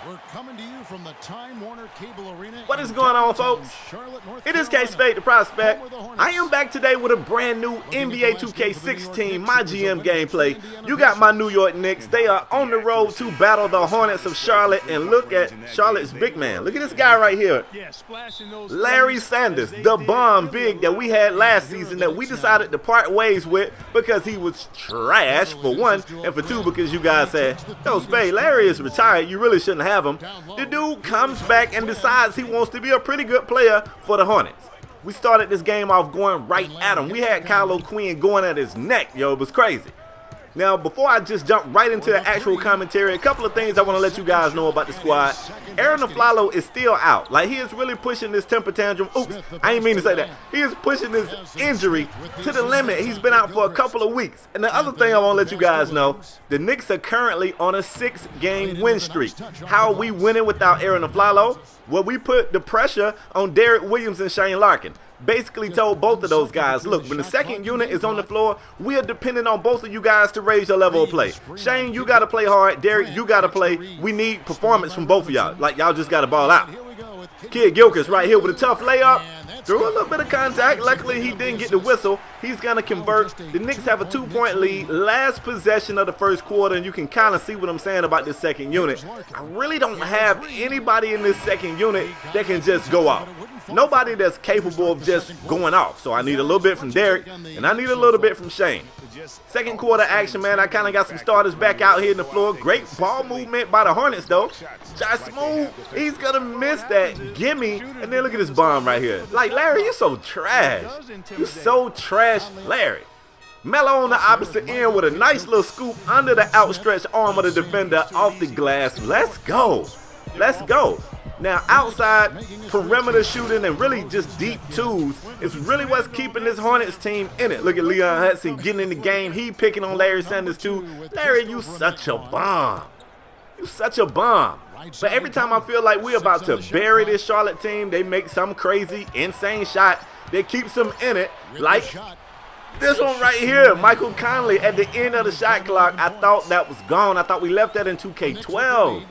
We're coming to you from the Time Warner Cable Arena. What is going on, folks? It is KspadeTheProspect. I am back today with a brand new NBA 2K16 MyGM gameplay. You got my New York Knicks. They are on the road to battle the Hornets of Charlotte. And look at Charlotte's big man. Look at this guy right here. Larry Sanders, the bomb big that we had last season that we decided to part ways with because he was trash, for one, and for two, because you guys said, yo, Spade, Larry is retired. You really shouldn't have him. The dude comes back and decides he wants to be a pretty good player for the Hornets. We started this game off going right at him. We had Kyle Quinn going at his neck. Yo, it was crazy. Now, before I just jump right into the actual commentary, a couple of things I want to let you guys know about the squad. Aaron Aflalo is still out. Like, he is really pushing this temper tantrum. Oops, I didn't mean to say that. He is pushing this injury to the limit. He's been out for a couple of weeks. And the other thing I want to let you guys know, the Knicks are currently on a 6-game win streak. How are we winning without Aaron Aflalo? Well, we put the pressure on Derek Williams and Shane Larkin. Basically told both of those guys, look, when the second unit is on the floor, we are depending on both of you guys to raise your level of play. Shane, you got to play hard. Derek, you got to play. We need performance from both of y'all. Like, y'all just got to ball out. Kid Gilchrist right here with a tough layup. Threw a little bit of contact. Luckily, he didn't get the whistle. He's going to convert. The Knicks have a 2-point lead. Last possession of the first quarter, and you can kind of see what I'm saying about this second unit. I really don't have anybody in this second unit that can just go off. Nobody that's capable of just going off. So I need a little bit from Derek, and I need a little bit from Shane. Second quarter action, man. I kind of got some starters back out here in the floor. Great ball movement by the Hornets, though. Josh Smooth, he's going to miss that gimme. And then look at this bomb right here. Like, Larry, you're so trash. You're so trash, Larry. Melo on the opposite end with a nice little scoop under the outstretched arm of the defender off the glass. Let's go. Let's go. Now, outside, perimeter shooting and really just deep twos is really what's keeping this Hornets team in it. Look at Leon Hudson getting in the game. He picking on Larry Sanders, too. Larry, you such a bomb. You such a bomb. But every time I feel like we're about to bury this Charlotte team, they make some crazy, insane shot that keeps them in it. Like this one right here, Michael Conley at the end of the shot clock. I thought that was gone. I thought we left that in 2K12.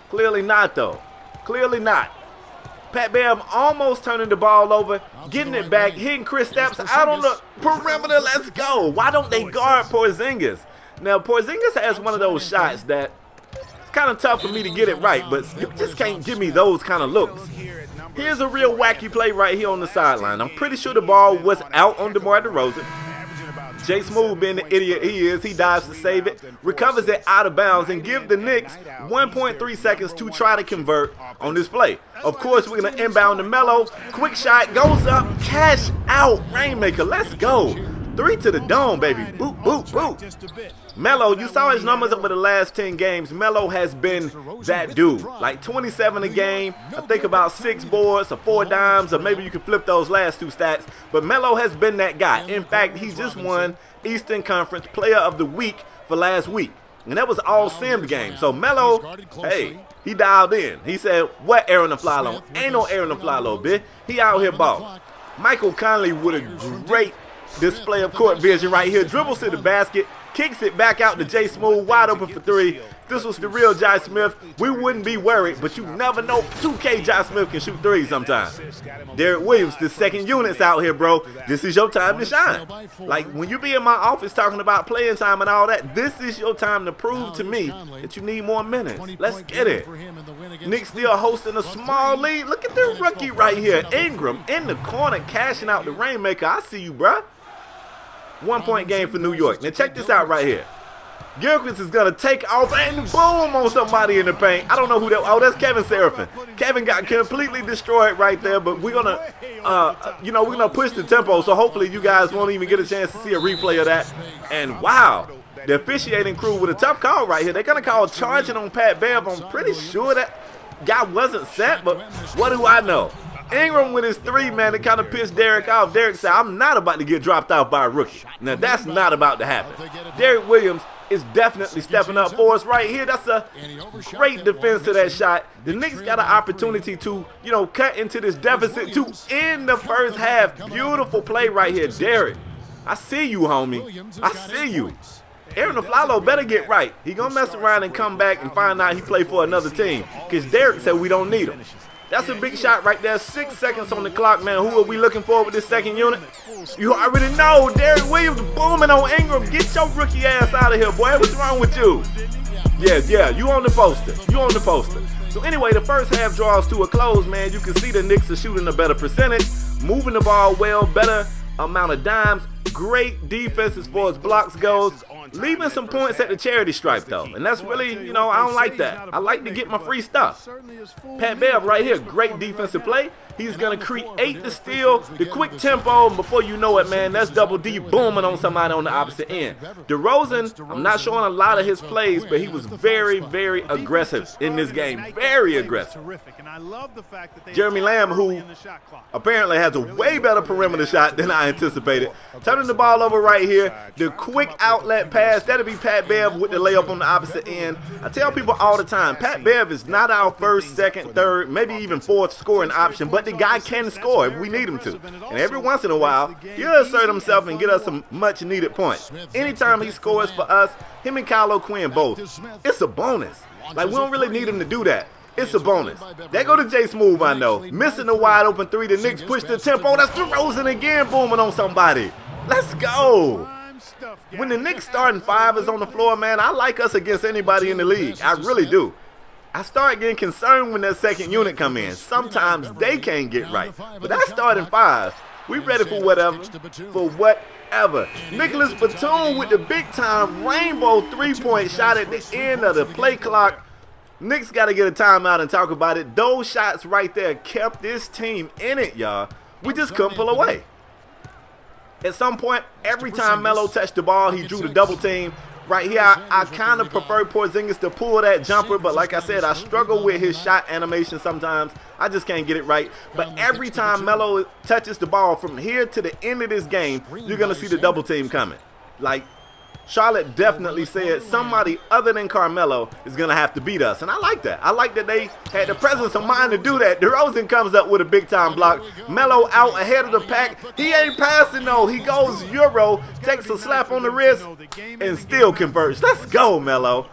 Clearly not, though. Clearly not. Pat Bev almost turning the ball over, getting it back, hitting Chris Stapps out on the perimeter. Let's go. Why don't they guard Porzingis? Now, Porzingis has one of those shots that it's kind of tough for me to get it right, but you just can't give me those kind of looks. Here's a real wacky play right here on the sideline. I'm pretty sure the ball was out on DeMar DeRozan. Jay Smooth, being the idiot he is, he dives to save it, recovers it out of bounds, and give the Knicks 1.3 seconds to try to convert on this play. Of course, we're going to inbound to Melo. Quick shot, goes up, cash out, Rainmaker. Let's go. 3 to the dome, baby. Boop, boop, boop. Melo, you saw his numbers over the last 10 games. Melo has been that dude. Like 27 a game, I think about 6 boards or 4 dimes, or maybe you can flip those last 2 stats. But Melo has been that guy. In fact, he just won Eastern Conference Player of the Week for last week. And that was all simmed game. So Melo, hey, he dialed in. He said, what Aaron Aflalo? Ain't no Aaron Aflalo, bitch. He out here balling. Michael Conley with a great display of court vision right here. Dribbles to the basket, kicks it back out to Jay Smooth, wide open for 3. If this was the real Josh Smith, we wouldn't be worried, but you never know. 2K Josh Smith can shoot 3 sometimes. Derek Williams, the second unit's out here, bro. This is your time to shine. Like, when you be in my office talking about playing time and all that, this is your time to prove to me that you need more minutes. Let's get it. Knicks still hosting a small lead. Look at the rookie right here. Ingram in the corner, cashing out the Rainmaker. I see you, bro. 1-point game for New York. Now check this out right here. Gilchrist is going to take off and boom on somebody in the paint. I don't know who that. Oh, that's Kevin Seraphin. Kevin got completely destroyed right there, but we're going to, we're going to push the tempo, so hopefully you guys won't even get a chance to see a replay of that. And wow, the officiating crew with a tough call right here. They're going to call charging on Pat Bev. I'm pretty sure that guy wasn't set, but what do I know? Ingram with his 3, man, to kind of piss Derek off. Derek said, I'm not about to get dropped off by a rookie. Now, that's not about to happen. Derek Williams is definitely stepping up for us right here. That's a great defense to that shot. The Knicks got an opportunity to, cut into this deficit to end the first half. Beautiful play right here, Derek. I see you, homie. I see you. Aaron Aflalo better get right. He gonna mess around and come back and find out he played for another team. Because Derek said we don't need him. That's a big shot right there. 6 seconds on the clock, man. Who are we looking for with this second unit? You already know. Derek Williams booming on Ingram. Get your rookie ass out of here, boy. What's wrong with you? Yeah, you on the poster. You on the poster. So anyway, the first half draws to a close, man. You can see the Knicks are shooting a better percentage, moving the ball well, better amount of dimes, great defense as far as blocks goes, leaving some points at the charity stripe though, and that's really, I don't like that. I like to get my free stuff. Pat Bev right here, great defensive play. He's gonna create the steal, the quick tempo, and before you know it, man, that's Double D booming on somebody on the opposite end. DeRozan, I'm not showing a lot of his plays, but he was very, very aggressive in this game. Very aggressive. Jeremy Lamb, who apparently has a way better perimeter shot than I anticipated. Turning the ball over right here. The quick outlet pass, that'll be Pat Bev with the layup on the opposite end. I tell people all the time, Pat Bev is not our first, second, third, maybe even fourth scoring option, but the guy can score if we need him to. And every once in a while, he'll assert himself and get us some much needed points. Anytime he scores for us, him and Kyle O'Quinn both, it's a bonus. Like, we don't really need him to do that. It's a bonus. There go to Jay Smooth, I know. Missing the wide open three. The Knicks push the tempo. That's DeRozan again booming on somebody. Let's go. When the Knicks starting five is on the floor, man, I like us against anybody in the league. I really do. I start getting concerned when that second unit come in. Sometimes they can't get right. But that starting five, we ready for whatever. For whatever. Nicholas Batum with the big-time rainbow three-point shot at the end of the play clock. Knicks got to get a timeout and talk about it. Those shots right there kept this team in it, y'all. We just couldn't pull away. At some point, every time Melo touched the ball, he drew the double team. Right here, I kind of prefer Porzingis to pull that jumper, but like I said, I struggle with his shot animation sometimes. I just can't get it right. But every time Melo touches the ball from here to the end of this game, you're going to see the double team coming. Like, Charlotte definitely said somebody other than Carmelo is going to have to beat us. And I like that. I like that they had the presence of mind to do that. DeRozan comes up with a big-time block. Melo out ahead of the pack. He ain't passing, though. He goes Euro, takes a slap on the wrist, and still converts. Let's go, Melo.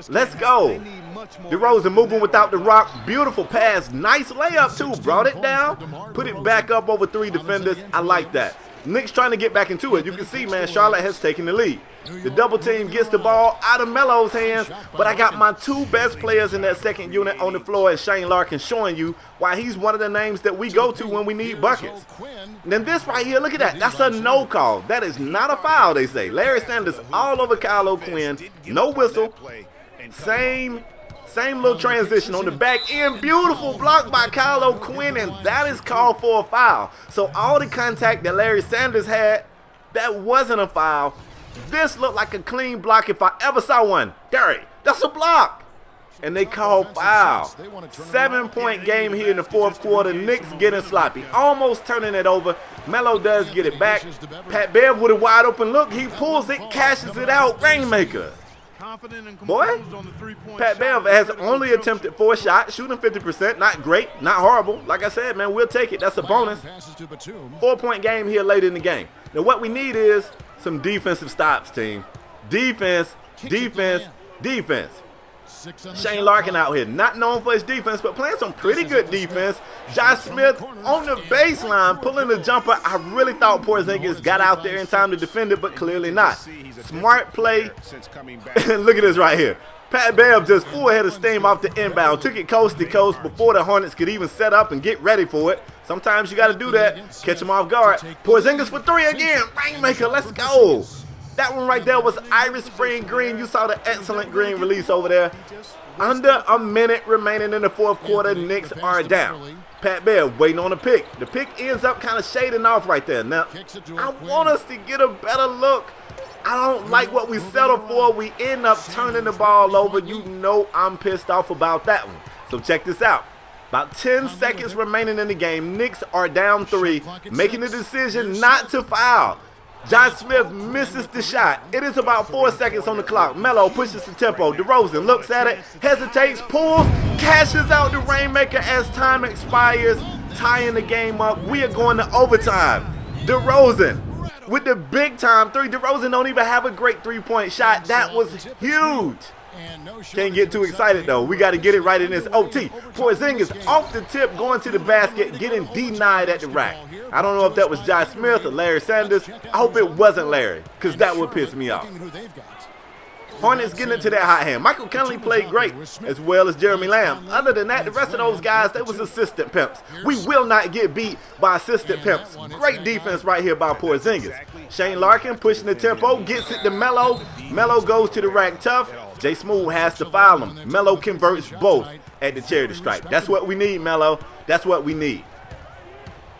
Let's go. DeRozan moving without the rock. Beautiful pass. Nice layup, too. Brought it down. Put it back up over three defenders. I like that. Knicks trying to get back into it. You can see, man, Charlotte has taken the lead. The double team gets the ball out of Melo's hands, but I got my two best players in that second unit on the floor, as Shane Larkin showing you why he's one of the names that we go to when we need buckets. And then this right here, look at that. That's a no call. That is not a foul, they say. Larry Sanders all over Kyle O'Quinn. No whistle. Same little transition on the back end. Beautiful block by Kyle O'Quinn, and that is called for a foul. So all the contact that Larry Sanders had, that wasn't a foul. This looked like a clean block if I ever saw one. Gary, that's a block. And they call foul. 7-point game here in the fourth quarter. Knicks getting sloppy. Almost turning it over. Melo does get it back. Pat Bev with a wide open look. He pulls it, cashes it out. Rainmaker. Boy, Pat Bev has only attempted 4 shots, shooting 50%. Not great, not horrible. Like I said, man, we'll take it. That's a bonus. 4-point game here late in the game. Now what we need is some defensive stops, team. Defense, defense, defense. Shane Larkin out here, not known for his defense, but playing some pretty good defense. Josh Smith on the baseline, pulling the jumper. I really thought Porzingis got out there in time to defend it, but clearly not. Smart play. Look at this right here. Pat Bev just full head of steam off the inbound. Took it coast to coast before the Hornets could even set up and get ready for it. Sometimes you got to do that. Catch them off guard. Porzingis for 3 again. Rainmaker, let's go. That one right there was Irish Spring Green. You saw the excellent green release over there. Under a minute remaining in the fourth quarter, Knicks are down. Pat Bev waiting on the pick. The pick ends up kind of shading off right there. Now, I want us to get a better look. I don't like what we settled for. We end up turning the ball over. You know I'm pissed off about that one. So check this out. About 10 seconds remaining in the game. Knicks are down 3, making the decision not to foul. Josh Smith misses the shot. It is about 4 seconds on the clock. Melo pushes the tempo. DeRozan looks at it, hesitates, pulls, cashes out the Rainmaker as time expires, tying the game up. We are going to overtime. DeRozan with the big time three. DeRozan don't even have a great three-point shot. That was huge. Can't get too excited though. We got to get it right in this OT. Porzingis off the tip, going to the basket, getting denied at the rack. I don't know if that was Josh Smith or Larry Sanders. I hope it wasn't Larry, because that would piss me off. Hornets getting into that hot hand. Michael Conley played great, as well as Jeremy Lamb. Other than that, the rest of those guys, they was assistant pimps. We will not get beat by assistant pimps. Great defense right here by Porzingis. Shane Larkin pushing the tempo, gets it to Melo. Melo goes to the rack tough. Jay Smooth has to foul him. Melo converts both at the charity stripe. That's what we need, Melo. That's what we need.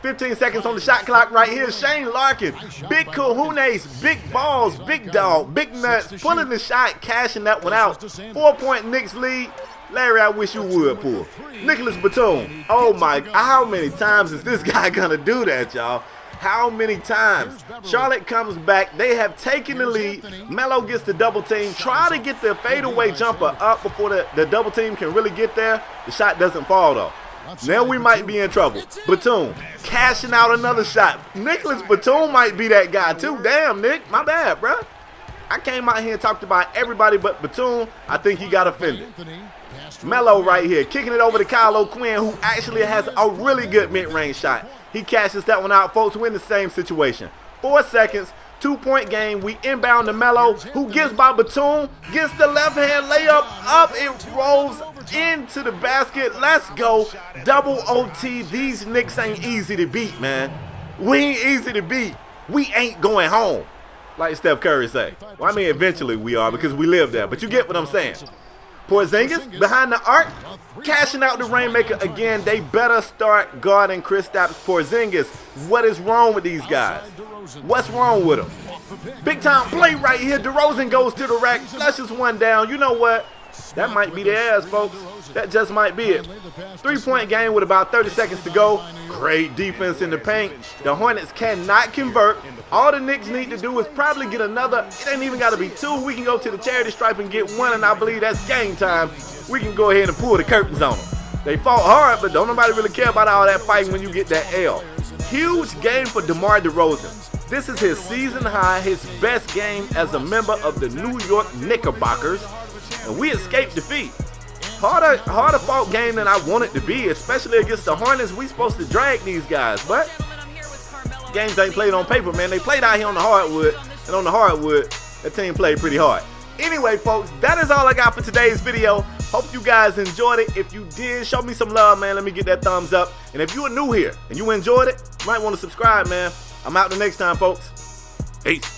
15 seconds on the shot clock right here. Shane Larkin, big kahunas, big balls, big dog, big nuts, pulling the shot, cashing that one out. 4-point Knicks lead. Larry, I wish you would pull. Nicholas Batum. Oh my, how many times is this guy gonna do that, y'all? How many times? Charlotte comes back. They have taken the lead. Melo gets the double team. Try to get the fadeaway jumper up before the double team can really get there. The shot doesn't fall though. Now we might be in trouble. Batum cashing out another shot. Nicholas Batum might be that guy too. Damn, Nick. My bad, bro. I came out here and talked about everybody but Batum. I think he got offended. Melo right here, kicking it over to Kyle O'Quinn, who actually has a really good mid-range shot. He cashes that one out, folks. We're in the same situation. 4 seconds, 2-point game. We inbound to Melo, who gets by Batum, gets the left-hand layup up. It rolls into the basket. Let's go. Double OT. These Knicks ain't easy to beat, man. We ain't easy to beat. We ain't going home, like Steph Curry say. Well, I mean, eventually we are because we live there, but you get what I'm saying. Porzingis behind the arc, cashing out the rainmaker again. They better start guarding Kristaps Porzingis. What is wrong with these guys? What's wrong with them? Big time play right here. DeRozan goes to the rack, flushes one down. You know what? That might be the ass, folks. That just might be it. 3-point game with about 30 seconds to go. Great defense in the paint. The Hornets cannot convert. All the Knicks need to do is probably get another. It ain't even got to be 2. We can go to the charity stripe and get 1, and I believe that's game time. We can go ahead and pull the curtains on them. They fought hard, but don't nobody really care about all that fighting when you get that L. Huge game for DeMar DeRozan. This is his season high, his best game as a member of the New York Knickerbockers, and we escaped defeat. Harder fought game than I wanted to be, especially against the Hornets. We supposed to drag these guys, but games ain't played on paper, man. They played out here on the hardwood, and on the hardwood, that team played pretty hard. Anyway, folks, that is all I got for today's video. Hope you guys enjoyed it. If you did, show me some love, man. Let me get that thumbs up. And if you are new here and you enjoyed it, you might want to subscribe, man. I'm out the next time, folks. Peace.